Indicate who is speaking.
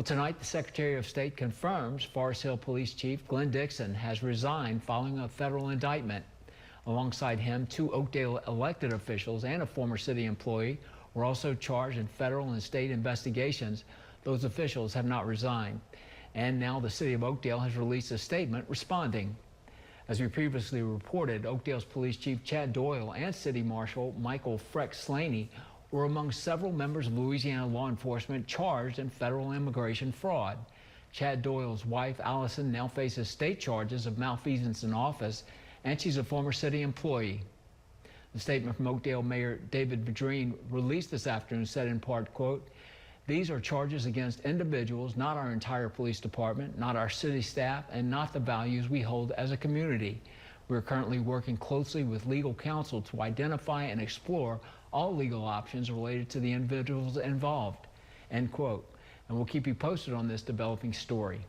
Speaker 1: Well, tonight, the Secretary of State confirms Forest Hill Police Chief Glynn Dixon has resigned following a federal indictment. Alongside him, 2 Oakdale elected officials and a former city employee were also charged in federal and state investigations. Those officials have not resigned. And now the city of Oakdale has released a statement responding. As we previously reported, Oakdale's Police Chief Chad Doyle and City Marshal Michael Freck Slaney were among several members of Louisiana law enforcement charged in federal immigration fraud. Chad Doyle's wife, Allison, now faces state charges of malfeasance in office, and she's a former city employee. The statement from Oakdale Mayor David Vadrine released this afternoon said in part, quote, "These are charges against individuals, not our entire police department, not our city staff, and not the values we hold as a community. We're currently working closely with legal counsel to identify and explore all legal options related to the individuals involved," end quote. And we'll keep you posted on this developing story.